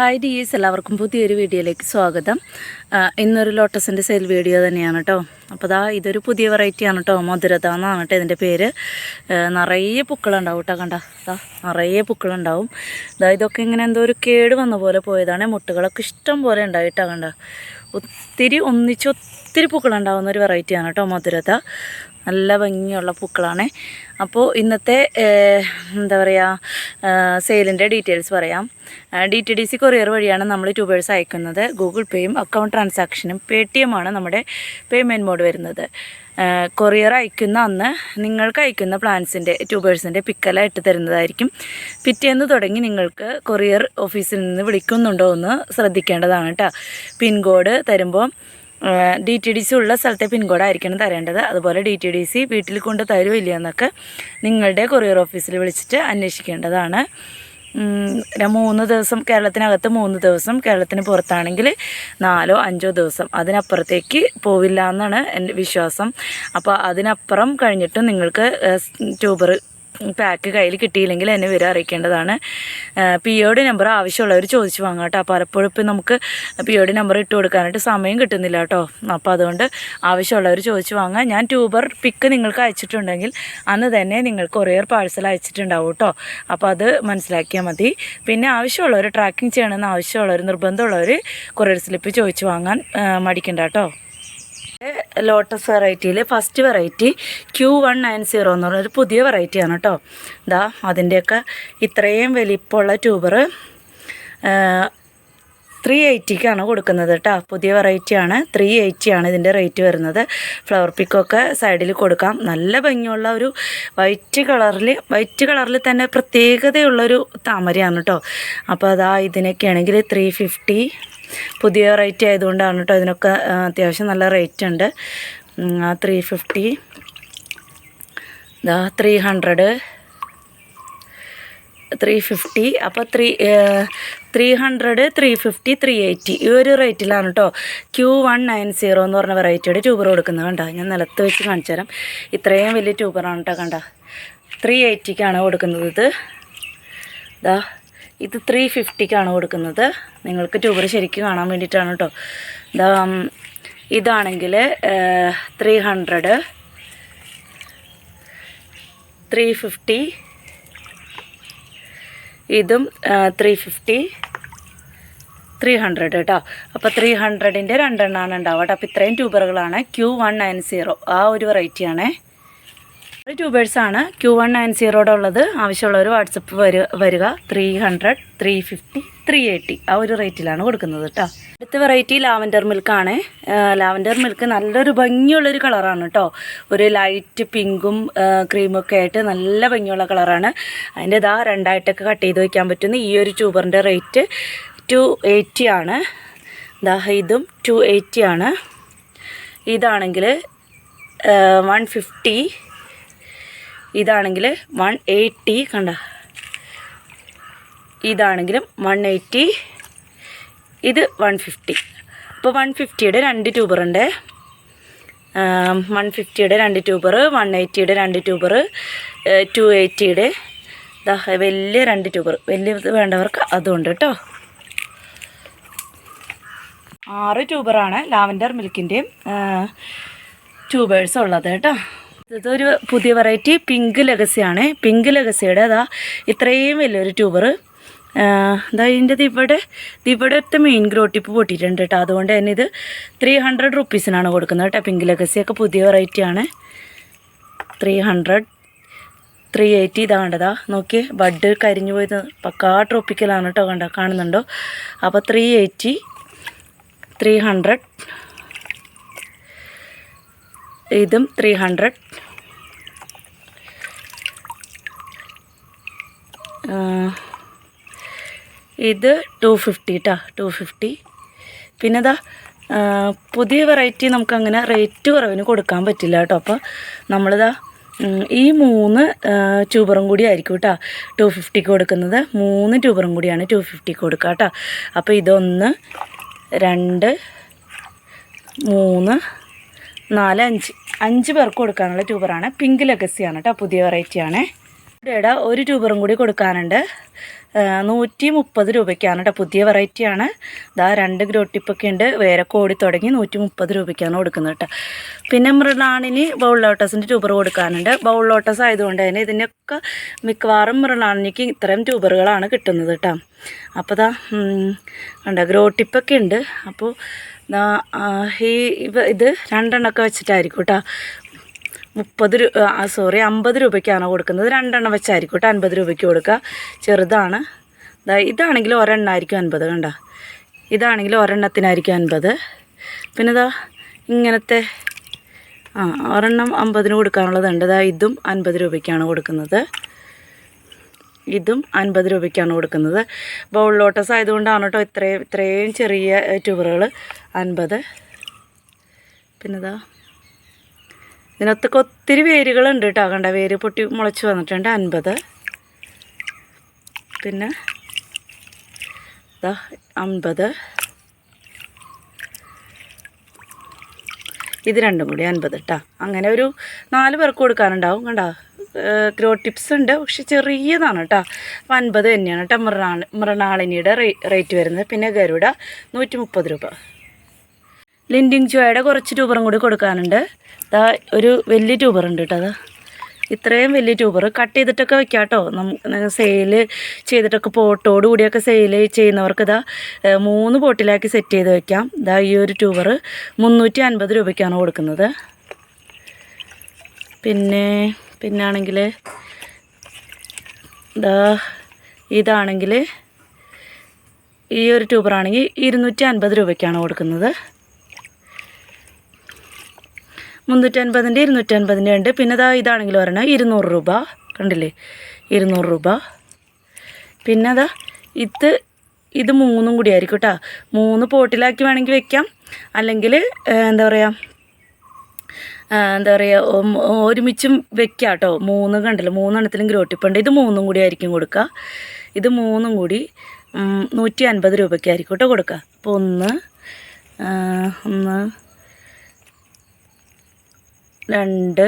Hi dears, എല്ലാവർക്കും പുതിയൊരു വീഡിയോയിലേക്ക് സ്വാഗതം. ഇന്നൊരു ലോട്ടസിൻ്റെ സെയിൽ വീഡിയോ തന്നെയാണ് കേട്ടോ. അപ്പോൾ ഇതൊരു പുതിയ വെറൈറ്റിയാണ് കേട്ടോ. മധുരത എന്നാണ് കേട്ടോ ഇതിൻ്റെ പേര്. നിറയെ പൂക്കളുണ്ടാവും കേട്ടോ. നിറയെ പൂക്കളുണ്ടാവും. ഇതൊക്കെ ഇങ്ങനെ എന്തോ ഒരു കേട് വന്ന പോലെ പോയതാണ്. മുട്ടുകളൊക്കെ ഇഷ്ടം പോലെ ഉണ്ടായിട്ടാ ഒത്തിരി പൂക്കളുണ്ടാവുന്ന ഒരു വെറൈറ്റിയാണ് കേട്ടോ മധുരത. നല്ല ഭംഗിയുള്ള പൂക്കളാണ്. അപ്പോൾ ഇന്നത്തെ എന്താ പറയുക സെയിലിൻ്റെ ഡീറ്റെയിൽസ് പറയാം. DTDC കൊറിയർ വഴിയാണ് നമ്മൾ ട്യൂബേഴ്സ് അയക്കുന്നത്. ഗൂഗിൾ പേയും അക്കൗണ്ട് ട്രാൻസാക്ഷനും Paytm ആണ് നമ്മുടെ പേയ്മെൻറ്റ് മോഡ് വരുന്നത്. കൊറിയർ അയക്കുന്ന അന്ന് നിങ്ങൾക്ക് അയക്കുന്ന പ്ലാന്റ്സിൻ്റെ ട്യൂബേഴ്സിൻ്റെ പിക്കെല്ലാം ഇട്ട് തരുന്നതായിരിക്കും. പിറ്റേന്ന് തുടങ്ങി നിങ്ങൾക്ക് കൊറിയർ ഓഫീസിൽ നിന്ന് വിളിക്കുന്നുണ്ടോ എന്ന് ശ്രദ്ധിക്കേണ്ടതാണ് കേട്ടോ. പിൻകോഡ് തരുമ്പോൾ DTDC ഉള്ള സ്ഥലത്തെ പിൻകോഡായിരിക്കണം തരേണ്ടത്. അതുപോലെ DTDC വീട്ടിൽ കൊണ്ട് തരുമില്ല എന്നൊക്കെ നിങ്ങളുടെ കൊറിയർ ഓഫീസിൽ വിളിച്ചിട്ട് അന്വേഷിക്കേണ്ടതാണ്. 3 ദിവസം കേരളത്തിനകത്ത്, 3 ദിവസം കേരളത്തിന് പുറത്താണെങ്കിൽ 4-5 ദിവസം, അതിനപ്പുറത്തേക്ക് പോവില്ല എന്നാണ് എൻ്റെ വിശ്വാസം. അപ്പോൾ അതിനപ്പുറം കഴിഞ്ഞിട്ടും നിങ്ങൾക്ക് ട്യൂബർ പാക്ക് കയ്യിൽ കിട്ടിയില്ലെങ്കിൽ എന്നെ വിവരം അറിയിക്കേണ്ടതാണ്. POD നമ്പർ ആവശ്യമുള്ളവർ ചോദിച്ചു വാങ്ങാം കേട്ടോ. പലപ്പോഴും ഇപ്പം നമുക്ക് POD നമ്പർ ഇട്ട് കൊടുക്കാനായിട്ട് സമയം കിട്ടുന്നില്ല കേട്ടോ. അപ്പോൾ അതുകൊണ്ട് ആവശ്യമുള്ളവർ ചോദിച്ചു വാങ്ങാം. ഞാൻ ട്യൂബർ പിക്ക് നിങ്ങൾക്ക് അയച്ചിട്ടുണ്ടെങ്കിൽ അന്ന് തന്നെ നിങ്ങൾക്ക് കൊറിയർ പാഴ്സൽ അയച്ചിട്ടുണ്ടാവും കേട്ടോ. അപ്പോൾ അത് മനസ്സിലാക്കിയാൽ മതി. പിന്നെ ആവശ്യമുള്ളവർ ട്രാക്കിംഗ് ചെയ്യണമെന്ന് ആവശ്യമുള്ളവർ, നിർബന്ധമുള്ളവർ കൊറിയർ സ്ലിപ്പ് ചോദിച്ചു വാങ്ങാൻ മടിക്കണ്ട കേട്ടോ. ലോട്ടസ് വെറൈറ്റിയിൽ ഫസ്റ്റ് വെറൈറ്റി Q190 എന്ന് പറഞ്ഞൊരു പുതിയ വെറൈറ്റിയാണ് കേട്ടോ. അതിൻ്റെയൊക്കെ ഇത്രയും വലിപ്പമുള്ള ട്യൂബർ 380ക്കാണ് കൊടുക്കുന്നത് കേട്ടോ. പുതിയ വെറൈറ്റിയാണ്. 380 ആണ് ഇതിൻ്റെ റേറ്റ് വരുന്നത്. ഫ്ലവർ പിക്കൊക്കെ സൈഡിൽ കൊടുക്കാം. നല്ല ഭംഗിയുള്ള ഒരു വൈറ്റ് കളറിൽ തന്നെ പ്രത്യേകതയുള്ളൊരു താമരയാണ് കേട്ടോ. അപ്പോൾ ഇതിനൊക്കെ ആണെങ്കിൽ 350. പുതിയ റേറ്റ് ആയതുകൊണ്ടാണ് കേട്ടോ. ഇതിനൊക്കെ അത്യാവശ്യം നല്ല റേറ്റ് ഉണ്ട്. 350, 300, 350. അപ്പോൾ 300, 350, 380 ഈ ഒരു റേറ്റിലാണ് കേട്ടോ Q190 എന്ന് പറഞ്ഞ വെറൈറ്റിയുടെ ട്യൂബർ കൊടുക്കുന്നത്. കണ്ടോ, ഞാൻ നിലത്ത് വെച്ച് കാണിച്ചു തരാം. ഇത്രയും വലിയ ട്യൂബറാണ് കേട്ടോ. കണ്ടോ, 380ക്കാണ് കൊടുക്കുന്നത്. ഇത് 350ക്കാണ് കൊടുക്കുന്നത്. നിങ്ങൾക്ക് ട്യൂബർ ശരിക്കും കാണാൻ വേണ്ടിയിട്ടാണ് കേട്ടോ. ഇതാണെങ്കിൽ 300, 350. ഇതും 350, 300 കേട്ടോ. അപ്പോൾ 300ൻ്റെ 2 എണ്ണമാണ് ഉണ്ടാവുക കേട്ടോ. അപ്പോൾ ഇത്രയും ട്യൂബറുകളാണ് Q190 ആ ഒരു വെറൈറ്റിയാണേ. ട്യൂബേഴ്സാണ് Q190 ഉള്ളത്. ആവശ്യമുള്ളവർ വാട്സപ്പ് വരിക. 300, 350, 380 ആ ഒരു റേറ്റിലാണ് കൊടുക്കുന്നത് കേട്ടോ. അടുത്ത വെറൈറ്റി ലാവൻഡർ മിൽക്കാണ്. ലാവൻഡർ മിൽക്ക് നല്ലൊരു ഭംഗിയുള്ളൊരു കളറാണ് കേട്ടോ. ഒരു ലൈറ്റ് പിങ്കും ക്രീമൊക്കെ ആയിട്ട് നല്ല ഭംഗിയുള്ള കളറാണ്. അതിൻ്റെ 2ആയിട്ടൊക്കെ കട്ട് ചെയ്ത് വയ്ക്കാൻ പറ്റുന്ന ഈ ഒരു ട്യൂബറിൻ്റെ റേറ്റ് 280 ആണ്. ഇതും 280 ആണ്. ഇതാണെങ്കിൽ 150. ഇതാണെങ്കിൽ 180. കണ്ട, ഇതാണെങ്കിലും 180. ഇത് 150. അപ്പോൾ 150യുടെ 2 ട്യൂബറുണ്ട്. 150യുടെ 2 ട്യൂബർ, 180യുടെ 2 ട്യൂബർ, 280യുടെ വലിയ 2 ട്യൂബർ. വലിയത് വേണ്ടവർക്ക് അതുകൊണ്ട് കേട്ടോ. 6 ട്യൂബറാണ് ലാവൻഡർ മിൽക്കിൻ്റെയും ട്യൂബേഴ്സ് ഉള്ളത് കേട്ടോ. ഇതൊരു പുതിയ വെറൈറ്റി പിങ്ക് ലെഗസിയാണ്. പിങ്ക് ലെഗസിയുടെ ഇത്രയും വലിയൊരു ട്യൂബർ. ഇതിൻ്റെ ഇവിടുത്തെ മെയിൻ ഗ്രോട്ടിപ്പ് പൊട്ടിയിട്ടുണ്ട് കേട്ടോ. അതുകൊണ്ട് തന്നെ ഇത് 300 റുപ്പീസിനാണ് കൊടുക്കുന്നത് കേട്ടോ. പിങ്ക് ലെഗസിയൊക്കെ പുതിയ വെറൈറ്റിയാണ്. 300, 380. കണ്ടതാ നോക്കിയേ, ബഡ് കരിഞ്ഞു പോയത് പക്കാ ട്രോപ്പിക്കലാണ് കേട്ടോ. കാണുന്നുണ്ടോ? അപ്പോൾ 380, 300. ഇതും 300. ഇത് 250 കേട്ടോ. 250. പിന്നെ പുതിയ വെറൈറ്റി നമുക്കങ്ങനെ റേറ്റ് കുറവിന് കൊടുക്കാൻ പറ്റില്ല കേട്ടോ. അപ്പോൾ ഈ 3 ട്യൂബറും കൂടി ആയിരിക്കും കേട്ടോ 250 കൊടുക്കുന്നത്. 3 ട്യൂബറും കൂടിയാണ് 250 കൊടുക്കുക കേട്ടോ. അപ്പോൾ 1, 2, 3, 4, 5 പേർക്ക് കൊടുക്കാനുള്ള ട്യൂബറാണ്. പിങ്ക് ലെഗസിയാണ് കേട്ടോ. പുതിയ വെറൈറ്റിയാണ്. ഇവിടെ ഒരു ട്യൂബറും കൂടി കൊടുക്കാനുണ്ട്. 130 രൂപയ്ക്കാണ് കേട്ടോ. പുതിയ വെറൈറ്റിയാണ്. ഇതാ 2 ഗ്രോ ടിപ്പൊക്കെ ഉണ്ട്. വേരൊക്കെ ഓടി തുടങ്ങി 130 രൂപയ്ക്കാണ് കൊടുക്കുന്നത് കേട്ടോ. പിന്നെ മൃണാളിന് ബൗൾ ലോട്ടസിൻ്റെ ട്യൂബർ കൊടുക്കാനുണ്ട്. ബൗൾ ലോട്ടസ് ആയതുകൊണ്ട് തന്നെ ഇതിനൊക്കെ മിക്കവാറും മൃണാളിനിക്ക് ഇത്തരം ട്യൂബറുകളാണ് കിട്ടുന്നത് കേട്ടോ. അപ്പോൾ ഇതാ കണ്ടോ ഗ്രോ ടിപ്പൊക്കെ ഉണ്ട്. അപ്പോൾ ഇത് 2 എണ്ണമൊക്കെ വെച്ചിട്ടായിരിക്കും കേട്ടോ. 50 രൂപയ്ക്കാണ് കൊടുക്കുന്നത്. 2 എണ്ണം വെച്ചായിരിക്കും കേട്ടോ 50 രൂപയ്ക്ക് കൊടുക്കുക. ചെറുതാണ്. ഇതാണെങ്കിൽ ഒരെണ്ണമായിരിക്കും 50. കണ്ട, ഇതാണെങ്കിൽ ഒരെണ്ണത്തിനായിരിക്കും 50. പിന്നെ ഇതാ ഇങ്ങനത്തെ ഒരെണ്ണം 50 കൊടുക്കാനുള്ളതുണ്ട്. ഇതും 50 രൂപയ്ക്കാണ് കൊടുക്കുന്നത്. ഇതും 50 രൂപയ്ക്കാണ് കൊടുക്കുന്നത്. ബൗൾ ലോട്ടസ് ആയതുകൊണ്ടാണ് കേട്ടോ ഇത്രയും ചെറിയ ട്യൂബറുകൾ 50. പിന്നെ ഇതാ ഇതിനകത്തൊക്കെ ഒത്തിരി വേരുകളുണ്ട് കേട്ടോ. കണ്ട, വേര് പൊട്ടി മുളച്ച് വന്നിട്ടുണ്ട്. 50. പിന്നെ ഇതാ 50. ഇത് രണ്ടും കൂടി 50 കേട്ടോ. അങ്ങനെ ഒരു 4 പേർക്ക് കൊടുക്കാനുണ്ടാവും. കണ്ടോ, ഗ്രോ ടിപ്സ് ഉണ്ട്, പക്ഷെ ചെറിയതാണ് കേട്ടോ. അപ്പോൾ 50 തന്നെയാണ് കേട്ടോ മൃണാളിനിയുടെ റേറ്റ് വരുന്നത്. പിന്നെ ഗരുഡ 130 രൂപ. ലിൻഡിങ് ജോയുടെ കുറച്ച് ട്യൂബറും കൂടി കൊടുക്കാനുണ്ട്. ഒരു വലിയ ട്യൂബർ ഉണ്ട് കേട്ടോ. ഇത്രയും വലിയ ട്യൂബർ കട്ട് ചെയ്തിട്ടൊക്കെ വെക്കാം കേട്ടോ. നമുക്ക് സെയിൽ ചെയ്തിട്ടൊക്കെ പോട്ടോട് കൂടിയൊക്കെ സെയിൽ ചെയ്യുന്നവർക്ക് 3 പോട്ടിലാക്കി സെറ്റ് ചെയ്ത് വെക്കാം. ഈ ഒരു ട്യൂബർ 350 രൂപയ്ക്കാണ് കൊടുക്കുന്നത്. പിന്നാണെങ്കിൽ ഇതാണെങ്കിൽ ഈ ഒരു ട്യൂബറാണെങ്കിൽ 250 രൂപയ്ക്കാണ് കൊടുക്കുന്നത്. 350ൻ്റെ 250ൻ്റെ ഉണ്ട്. പിന്നെ ഇതാണെങ്കിൽ ഒരെണ്ണം 200 രൂപ. കണ്ടില്ലേ, 200 രൂപ. പിന്നെ ഇത് 3 കൂടി ആയിരിക്കും കേട്ടോ. 3 പോട്ടിലാക്കി വേണമെങ്കിൽ വെക്കാം. അല്ലെങ്കിൽ എന്താ പറയുക ഒരുമിച്ചും വെക്കാം കേട്ടോ. 3 കണ്ടില്ല, 3 എണ്ണത്തിലും ഗ്രോ ടിപ്പുണ്ട്. ഇത് 3 കൂടി ആയിരിക്കും കൊടുക്കുക. ഇത് 3 കൂടി 150 രൂപയ്ക്കായിരിക്കും കേട്ടോ കൊടുക്കുക. അപ്പോൾ 1 2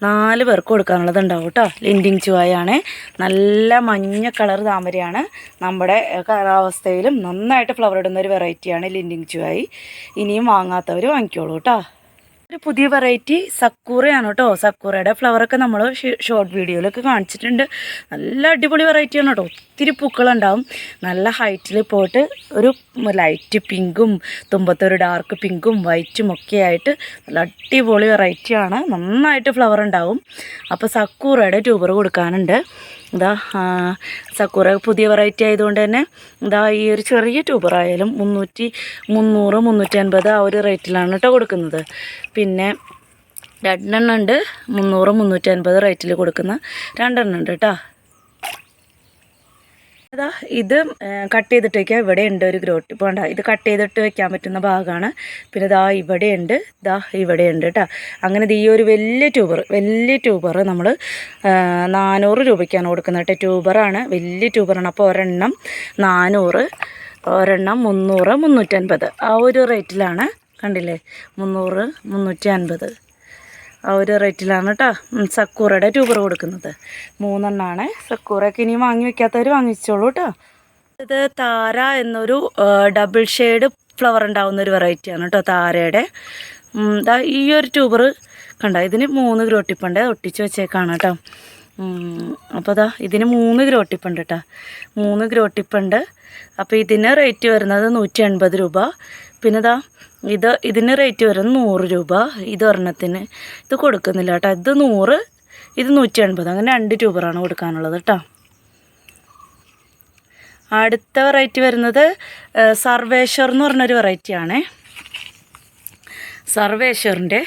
4 പേർക്ക് കൊടുക്കാനുള്ളതുണ്ടാവും കേട്ടോ. ലിൻഡിങ് ചുവായാണ്. നല്ല മഞ്ഞ കളർ താമരയാണ്. നമ്മുടെ കാലാവസ്ഥയിലും നന്നായിട്ട് ഫ്ലവർ ഇടുന്ന ഒരു വെറൈറ്റിയാണ് ലിൻഡിങ് ചുവായി. ഇനിയും വാങ്ങാത്തവർ വാങ്ങിക്കോളൂ കേട്ടോ. ഒരു പുതിയ വെറൈറ്റി സക്കൂറയാണ് കേട്ടോ. സക്കൂറയുടെ ഫ്ലവറൊക്കെ നമ്മൾ ഷോർട്ട് വീഡിയോയിലൊക്കെ കാണിച്ചിട്ടുണ്ട്. നല്ല അടിപൊളി വെറൈറ്റിയാണ് കേട്ടോ. ഒത്തിരി പൂക്കളുണ്ടാവും. നല്ല ഹൈറ്റിൽ പോയിട്ട് ഒരു ലൈറ്റ് പിങ്കും തുമ്പത്തൊരു ഡാർക്ക് പിങ്കും വൈറ്റും ഒക്കെ ആയിട്ട് നല്ല അടിപൊളി വെറൈറ്റിയാണ്. നന്നായിട്ട് ഫ്ലവർ ഉണ്ടാവും. അപ്പോൾ സക്കൂറയുടെ ട്യൂബർ കൊടുക്കാനുണ്ട്. സക്കൂറ പുതിയ വെറൈറ്റി ആയതുകൊണ്ട് തന്നെ ഈ ഒരു ചെറിയ ട്യൂബറായാലും 300 350 ആ ഒരു റേറ്റിലാണ് കേട്ടോ കൊടുക്കുന്നത്. പിന്നെ 2 എണ്ണം ഉണ്ട് 300 350 റേറ്റിൽ കൊടുക്കുന്ന 2 എണ്ണം ഉണ്ട് കേട്ടോ. ഇത് കട്ട് ചെയ്തിട്ട് വയ്ക്കാം. ഇവിടെ ഉണ്ട് ഒരു ഗ്രോ ടിപ്പ്. വേണ്ട, ഇത് കട്ട് ചെയ്തിട്ട് വെക്കാൻ പറ്റുന്ന ഭാഗമാണ്. പിന്നെ ഇവിടെ ഉണ്ട്, ഇവിടെ ഉണ്ട് കേട്ടോ. അങ്ങനെ ഈ ഒരു വലിയ ട്യൂബർ നമ്മൾ 400 രൂപയ്ക്കാണ് കൊടുക്കുന്നത് കേട്ടോ. ട്യൂബറാണ്, വലിയ ട്യൂബറാണ്. അപ്പോൾ ഒരെണ്ണം 400, ഒരെണ്ണം 300 350 ആ ഒരു റേറ്റിലാണ്. കണ്ടില്ലേ, 300 350 ആ ഒരു റേറ്റിലാണ് കേട്ടോ സക്കൂറയുടെ ട്യൂബർ കൊടുക്കുന്നത്. 3 എണ്ണമാണ്. സക്കൂറയൊക്കെ ഇനി വാങ്ങി വെക്കാത്തവർ വാങ്ങിച്ചോളൂ കേട്ടോ. ഇത് താര എന്നൊരു ഡബിൾ ഷെയ്ഡ് ഫ്ലവർ ഉണ്ടാവുന്ന ഒരു വെറൈറ്റിയാണ് കേട്ടോ താരയുടെ. ഈ ഒരു ട്യൂബർ കണ്ടോ, ഇതിന് 3 ഗ്രോ ടിപ്പുണ്ട്. ഒട്ടിച്ച് വെച്ചേക്കാണ് കേട്ടോ. അപ്പോൾ ഇതിന് 3 ഗ്രോ ടിപ്പുണ്ട് കേട്ടോ. 3 ഗ്രോ ടിപ്പുണ്ട്. അപ്പോൾ ഇതിന് റേറ്റ് വരുന്നത് 180 രൂപ. പിന്നെ ഇതിന് റേറ്റ് വരുന്നത് 100 രൂപ. ഇതൊരെണ്ണത്തിന് ഇത് കൊടുക്കുന്നില്ല കേട്ടോ. ഇത് 100, ഇത് 180. അങ്ങനെ 2 ട്യൂബറാണ് കൊടുക്കാനുള്ളത് കേട്ടോ. അടുത്ത വെറൈറ്റി വരുന്നത് സർവേശ്വർ എന്ന് പറഞ്ഞൊരു വെറൈറ്റിയാണേ. സർവേശ്വറിൻ്റെ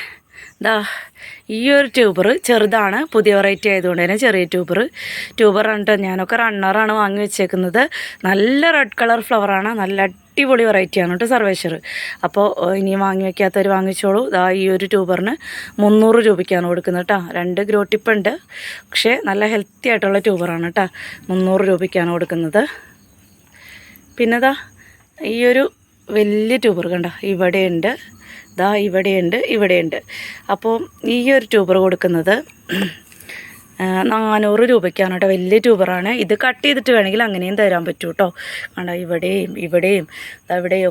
ഈ ഒരു ട്യൂബർ ചെറുതാണ്. പുതിയ വെറൈറ്റി ആയതുകൊണ്ട് തന്നെ ചെറിയ ട്യൂബറാണ് കേട്ടോ. ഞാനൊക്കെ റണ്ണറാണ് വാങ്ങി വെച്ചേക്കുന്നത്. നല്ല റെഡ് കളർ ഫ്ലവറാണ്. നല്ല അടിപൊളി വെറൈറ്റിയാണ് കേട്ടോ സർവേശ്വർ. അപ്പോൾ ഇനി വാങ്ങി വയ്ക്കാത്തവർ വാങ്ങിച്ചോളൂ. ഈ ഒരു ട്യൂബറിന് 300 രൂപയ്ക്കാണ് കൊടുക്കുന്നത് കേട്ടോ. 2 ഗ്രോ ടിപ്പുണ്ട്, പക്ഷേ നല്ല ഹെൽത്തി ആയിട്ടുള്ള ട്യൂബറാണ് കേട്ടോ. 300 രൂപയ്ക്കാണ് കൊടുക്കുന്നത്. പിന്നെ ഈ ഒരു വലിയ ട്യൂബർ കണ്ടോ, ഇവിടെയുണ്ട്, ഇവിടെയുണ്ട്. അപ്പോൾ ഈ ഒരു ട്യൂബർ കൊടുക്കുന്നത് 400 രൂപയ്ക്കാണ് കേട്ടോ. വലിയ ട്യൂബറാണ്. ഇത് കട്ട് ചെയ്തിട്ട് വേണമെങ്കിൽ അങ്ങനെയും തരാൻ പറ്റും കേട്ടോ. കണ്ടോ, ഇവിടെയും ഇവിടെയും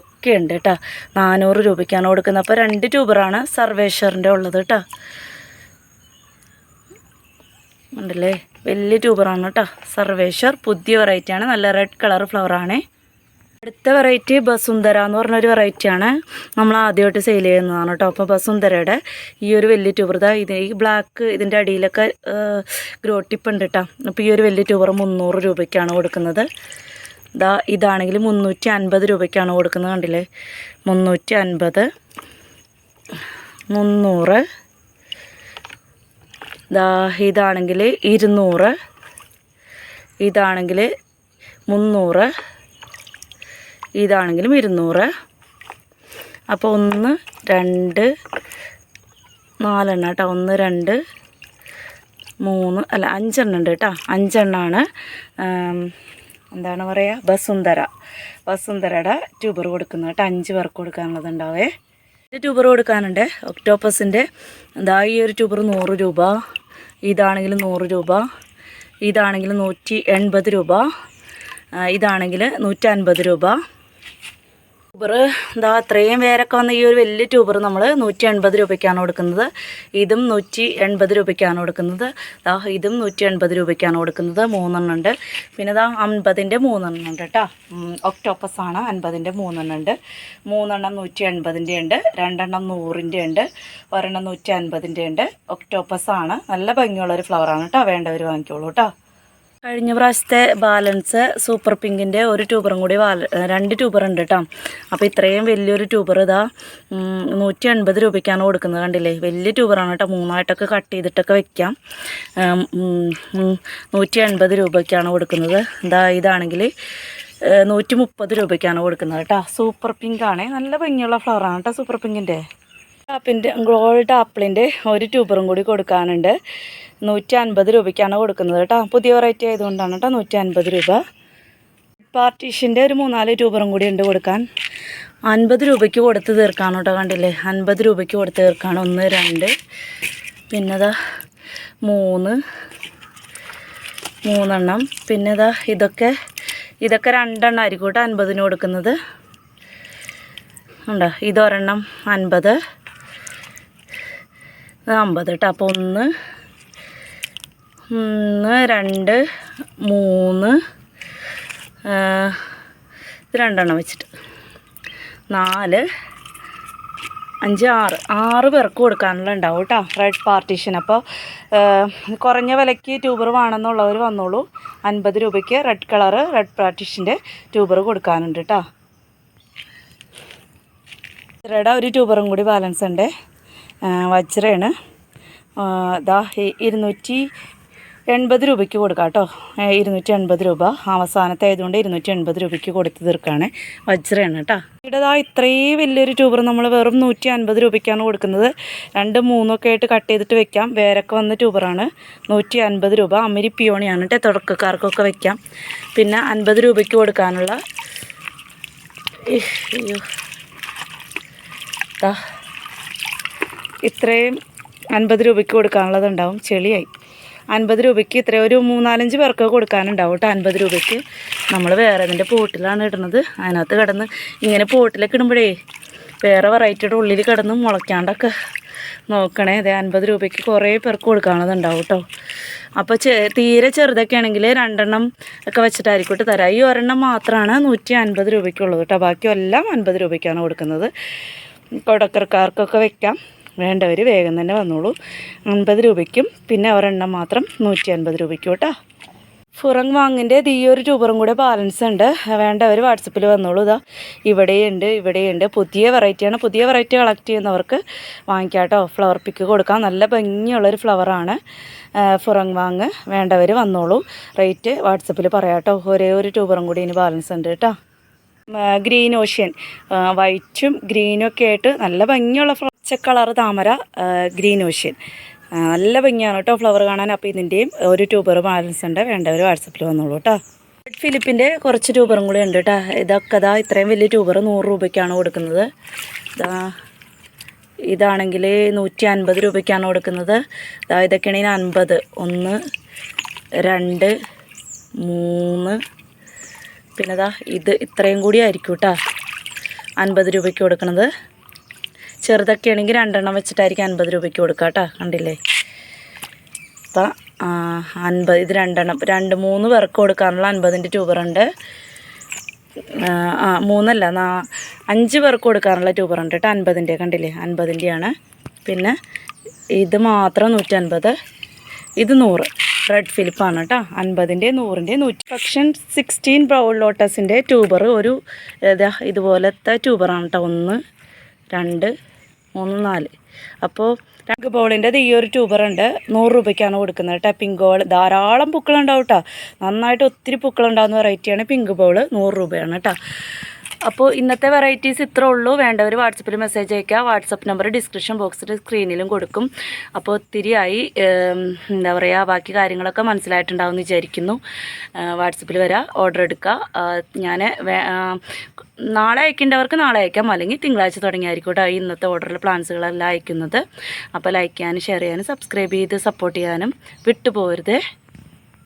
ഒക്കെ ഉണ്ട് കേട്ടോ. 400 രൂപയ്ക്കാണ് കൊടുക്കുന്നത്. അപ്പോൾ 2 ട്യൂബറാണ് സർവേഷറിൻ്റെ ഉള്ളത് കേട്ടോ. ഉണ്ടല്ലേ, വലിയ ട്യൂബറാണ് കേട്ടോ സർവേഷർ. പുതിയ വെറൈറ്റിയാണ്, നല്ല റെഡ് കളർ ഫ്ലവറാണ്. അടുത്ത വെറൈറ്റി ബസുന്ധര എന്ന് പറഞ്ഞൊരു വെറൈറ്റിയാണ്. നമ്മൾ ആദ്യമായിട്ട് സെയിൽ ചെയ്യുന്നതാണ് കേട്ടോ. അപ്പോൾ ബസുന്ധരയുടെ ഈ ഒരു വലിയ ട്യൂബർ ഇത് ഈ ബ്ലാക്ക് ഇതിൻ്റെ അടിയിലൊക്കെ ഗ്രോ ടിപ്പ് ഉണ്ട് കേട്ടോ. അപ്പോൾ ഈ ഒരു വലിയ ട്യൂബർ 300 രൂപയ്ക്കാണ് കൊടുക്കുന്നത്. ഇതാണെങ്കിൽ 350 രൂപയ്ക്കാണ് കൊടുക്കുന്നത്. കണ്ടില്ലേ, 350, 300. ഇതാണെങ്കിൽ 200, ഇതാണെങ്കിൽ 300, ഇതാണെങ്കിലും 200. അപ്പോൾ 1, 2, 4 എണ്ണം കേട്ടോ. 1, 2, 3 അല്ല 5 എണ്ണം ഉണ്ട് കേട്ടോ. 5 എണ്ണമാണ് എന്താണ് പറയുക, ബസുന്ധരയുടെ ട്യൂബർ കൊടുക്കുന്നത് കേട്ടോ. 5 പേർക്ക് കൊടുക്കാനുള്ളതുണ്ടാവേ. ട്യൂബർ കൊടുക്കാനുണ്ട്. ഒക്ടോപ്പസിൻ്റെ ഈ ഒരു ട്യൂബർ 100 രൂപ, ഇതാണെങ്കിൽ 100 രൂപ, ഇതാണെങ്കിൽ 180 രൂപ, ഇതാണെങ്കിൽ 150 രൂപ. ട്യൂബർ അത്രയും പേരൊക്കെ വന്ന ഈ ഒരു വലിയ ട്യൂബർ നമ്മൾ 180 രൂപയ്ക്കാണ് കൊടുക്കുന്നത്. ഇതും 180 രൂപയ്ക്കാണ് കൊടുക്കുന്നത്. ഇതും 180 രൂപയ്ക്കാണ് കൊടുക്കുന്നത്. 3 എണ്ണം ഉണ്ട്. പിന്നെ 50ൻ്റെ 3 എണ്ണം ഉണ്ട് കേട്ടോ. ഒക്ടോപ്പസ് ആണ്. 50ൻ്റെ 3 എണ്ണം ഉണ്ട്. 3 എണ്ണം 180ൻ്റെ ഉണ്ട്, 2 എണ്ണം 100ൻ്റെ ഉണ്ട്, 1 എണ്ണം 150ൻ്റെ ഉണ്ട്. ഒക്ടോപ്പസ് ആണ്. നല്ല ഭംഗിയുള്ളൊരു ഫ്ലവറാണ് കേട്ടോ. വേണ്ടവർ വാങ്ങിക്കോളൂ കേട്ടോ. കഴിഞ്ഞ പ്രാവശ്യത്തെ ബാലൻസ് സൂപ്പർ പിങ്കിൻ്റെ ഒരു ട്യൂബറും കൂടി 2 ട്യൂബർ ഉണ്ട് കേട്ടോ. അപ്പോൾ ഇത്രയും വലിയൊരു ട്യൂബർ 180 രൂപയ്ക്കാണ് കൊടുക്കുന്നത്. കണ്ടില്ലേ, വലിയ ട്യൂബറാണ് കേട്ടോ. 3ആയിട്ടൊക്കെ കട്ട് ചെയ്തിട്ടൊക്കെ വെക്കാം. 180 രൂപയ്ക്കാണ് കൊടുക്കുന്നത്. ഇതാണെങ്കിൽ 130 രൂപയ്ക്കാണ് കൊടുക്കുന്നത് കേട്ടോ. സൂപ്പർ പിങ്കാണ്. നല്ല ഭംഗിയുള്ള ഫ്ലവറാണ് കേട്ടോ സൂപ്പർ പിങ്കിൻ്റെ. ഗോൾഡ് ആപ്പിളിൻ്റെ ഒരു ട്യൂബറും കൂടി കൊടുക്കാനുണ്ട്. 150 രൂപയ്ക്കാണ് കൊടുക്കുന്നത് കേട്ടോ. പുതിയ വെറൈറ്റി ആയതുകൊണ്ടാണ് കേട്ടോ 150 രൂപ. പാർട്ടീഷൻ്റെ ഒരു 3-4 ട്യൂബറും കൂടി ഉണ്ട് കൊടുക്കാൻ. 50 രൂപയ്ക്ക് കൊടുത്ത് തീർക്കാണ് കേട്ടോ. കണ്ടില്ലേ, 50 രൂപയ്ക്ക് കൊടുത്ത് തീർക്കാണ്. 1, 2, പിന്നെ 3 എണ്ണം. പിന്നെ ഇതൊക്കെ 2 എണ്ണം ആയിരിക്കും കേട്ടോ 50-ന് കൊടുക്കുന്നത്. ഉണ്ടോ, ഇതൊരെണ്ണം 50, 50 കേട്ടോ. അപ്പോൾ 1, 2, 3, 2 എണ്ണം വെച്ചിട്ട് 4, 5, 6 പേർക്ക് കൊടുക്കാനുള്ള ഉണ്ടാവും കേട്ടോ റെഡ് പാർട്ടീഷൻ. അപ്പോൾ കുറഞ്ഞ വിലയ്ക്ക് ട്യൂബർ വേണമെന്നുള്ളവർ വന്നോളൂ. 50 രൂപയ്ക്ക് റെഡ് കളറ് റെഡ് പാർട്ടീഷൻ്റെ ട്യൂബർ കൊടുക്കാനുണ്ട് കേട്ടോ. വജ്രയുടെ ഒരു ട്യൂബറും കൂടി ബാലൻസ് ഉണ്ട്. വജ്രയാണ്. 280 രൂപയ്ക്ക് കൊടുക്കാം കേട്ടോ. 280 രൂപ അവസാനത്തെ ആയതുകൊണ്ട് 280 രൂപയ്ക്ക് കൊടുത്ത് തീർക്കുകയാണ്. വജ്രയാണ് കേട്ടോ. ഇവിടെ ഇത്രയും വലിയൊരു ട്യൂബർ നമ്മൾ വെറും 150 രൂപയ്ക്കാണ് കൊടുക്കുന്നത്. 2, 3 ഒക്കെ ആയിട്ട് കട്ട് ചെയ്തിട്ട് വെക്കാം. വേരൊക്കെ വന്ന ട്യൂബറാണ്. 150 രൂപ. അമരി പിയോണിയാണ് കേട്ടോ. തുടക്കക്കാർക്കൊക്കെ വെക്കാം. പിന്നെ 50 രൂപയ്ക്ക് കൊടുക്കാനുള്ള ഇത്രയും 50 രൂപയ്ക്ക് കൊടുക്കാനുള്ളതുണ്ടാവും. ചെളിയായി. 50 രൂപയ്ക്ക് ഇത്രയും ഒരു 3-4 പേർക്ക് കൊടുക്കാനുണ്ടാവും കേട്ടോ. 50 രൂപയ്ക്ക് നമ്മൾ വേറെ ഇതിൻ്റെ പോട്ടിലാണ് ഇടുന്നത്. അതിനകത്ത് കിടന്ന് ഇങ്ങനെ പോട്ടിലൊക്കെ ഇടുമ്പോഴേ വേറെ വെറൈറ്റിയുടെ ഉള്ളിൽ കിടന്ന് മുളയ്ക്കാണ്ടൊക്കെ നോക്കണേ. അതെ, 50 രൂപയ്ക്ക് കുറേ പേർക്ക് കൊടുക്കാനുള്ളതുണ്ടാവും കേട്ടോ. അപ്പോൾ തീരെ ചെറുതൊക്കെ ആണെങ്കിൽ 2 എണ്ണം ഒക്കെ വെച്ചിട്ടായിരിക്കും തരാം. ഈ ഒരെണ്ണം മാത്രമാണ് 150 രൂപയ്ക്കുള്ളത് കേട്ടോ. ബാക്കിയെല്ലാം 50 രൂപയ്ക്കാണ് കൊടുക്കുന്നത്. തുടക്കക്കാർക്കൊക്കെ വെക്കാം. വേണ്ടവർ വേഗം തന്നെ വന്നോളൂ. 50 രൂപയ്ക്കും പിന്നെ ഒരെണ്ണം മാത്രം 150 രൂപയ്ക്കും കേട്ടോ. ഫുറങ് വാങ്ങിൻ്റെ ഈ ഒരു ട്യൂബറും കൂടെ ബാലൻസ് ഉണ്ട്. വേണ്ടവർ വാട്സപ്പിൽ വന്നോളൂ. ഇവിടെയുണ്ട്. പുതിയ വെറൈറ്റിയാണ്. പുതിയ വെറൈറ്റി കളക്ട് ചെയ്യുന്നവർക്ക് വാങ്ങിക്കാം കേട്ടോ. ഫ്ലവർ പിക്ക് കൊടുക്കാം. നല്ല ഭംഗിയുള്ളൊരു ഫ്ലവറാണ് ഫുറങ് വാങ്ങ്. വേണ്ടവർ വന്നോളൂ. റേറ്റ് വാട്സപ്പിൽ പറയാം കേട്ടോ. ഒരേ ഒരു ട്യൂബറും കൂടി ഇനി ബാലൻസ് ഉണ്ട് കേട്ടോ. ഗ്രീൻ ഓഷ്യൻ, വൈറ്റും ഗ്രീനും ഒക്കെ ആയിട്ട് നല്ല ഭംഗിയുള്ള പച്ച കളർ താമര. ഗ്രീൻ ഓഷ്യൻ നല്ല ഭംഗിയാണ് കേട്ടോ ഫ്ലവർ കാണാൻ. അപ്പോൾ ഇതിൻ്റെയും ഒരു ട്യൂബർ ബാലൻസ് ഉണ്ട്. വേണ്ടവർ വാട്സപ്പിൽ വന്നോളൂ കേട്ടോ. റെഡ് ഫിലിപ്പിൻ്റെ കുറച്ച് ട്യൂബറും കൂടി ഉണ്ട് കേട്ടോ. ഇതൊക്കെ ഇത്രയും വലിയ ട്യൂബർ 100 രൂപയ്ക്കാണ് കൊടുക്കുന്നത്. ഇതാണെങ്കിൽ 150 രൂപയ്ക്കാണ് കൊടുക്കുന്നത്. ഇതൊക്കെയാണെങ്കിൽ 50, 1, 2, 3, പിന്നെ ഇത് ഇത്രയും കൂടി ആയിരിക്കും കേട്ടോ 50 രൂപയ്ക്ക് കൊടുക്കുന്നത്. ചെറുതൊക്കെ ആണെങ്കിൽ 2 എണ്ണം വെച്ചിട്ടായിരിക്കും 50 രൂപയ്ക്ക് കൊടുക്കുക കേട്ടോ. കണ്ടില്ലേ? അപ്പം 50, ഇത് 2 എണ്ണം, 2-3 പേർക്ക് കൊടുക്കാനുള്ള 50ൻ്റെ ട്യൂബറുണ്ട്. 3 അല്ല 5 പേർക്ക് കൊടുക്കാനുള്ള ട്യൂബറുണ്ട് കേട്ടോ 50ൻ്റെ. കണ്ടില്ലേ? 50ൻ്റെയാണ്. പിന്നെ ഇത് മാത്രം 150, ഇത് 100. റെഡ് ഫിലിപ്പാണ് കേട്ടോ. 50ൻ്റെ, 100ൻ്റെ, 100. 16 ബ്രൗൺ ലോട്ടസിൻ്റെ ട്യൂബർ ഒരു ഇതുപോലത്തെ ട്യൂബറാണ് കേട്ടോ. 1, 2, 3, 4. അപ്പോൾ പിങ്ക് ബോളിൻ്റെ ഈ ഒരു ട്യൂബറുണ്ട് 100 രൂപയ്ക്കാണ് കൊടുക്കുന്നത് കേട്ടോ. പിങ്ക് ബോൾ ധാരാളം പൂക്കളുണ്ടാവും കേട്ടോ. നന്നായിട്ട് ഒത്തിരി പൂക്കളുണ്ടാകുന്ന വെറൈറ്റിയാണ് പിങ്ക് ബോൾ. 100 രൂപയാണ് കേട്ടോ. അപ്പോൾ ഇന്നത്തെ വെറൈറ്റീസ് ഇത്രേ ഉള്ളൂ. വേണ്ടവർ വാട്സപ്പിൽ മെസ്സേജ് അയയ്ക്കുക. വാട്സപ്പ് നമ്പർ ഡിസ്ക്രിപ്ഷൻ ബോക്സിൽ സ്ക്രീനിലും കൊടുക്കും. അപ്പോൾ ഒത്തിരിയായി എന്താ പറയുക, ബാക്കി കാര്യങ്ങളൊക്കെ മനസ്സിലായിട്ടുണ്ടാവുമെന്ന് വിചാരിക്കുന്നു. വാട്സപ്പിൽ വരാം, ഓർഡർ എടുക്കുക. ഞാൻ നാളെ അയക്കേണ്ടവർക്ക് നാളെ അയക്കാം, അല്ലെങ്കിൽ തിങ്കളാഴ്ച തുടങ്ങിയായിരിക്കും കേട്ടോ ഇന്നത്തെ ഓർഡറിൽ പ്ലാൻസുകളെല്ലാം അയക്കുന്നത്. അപ്പോൾ ലൈക്ക് ചെയ്യാനും ഷെയർ ചെയ്യാനും സബ്സ്ക്രൈബ് ചെയ്ത് സപ്പോർട്ട് ചെയ്യാനും വിട്ടുപോകരുത്.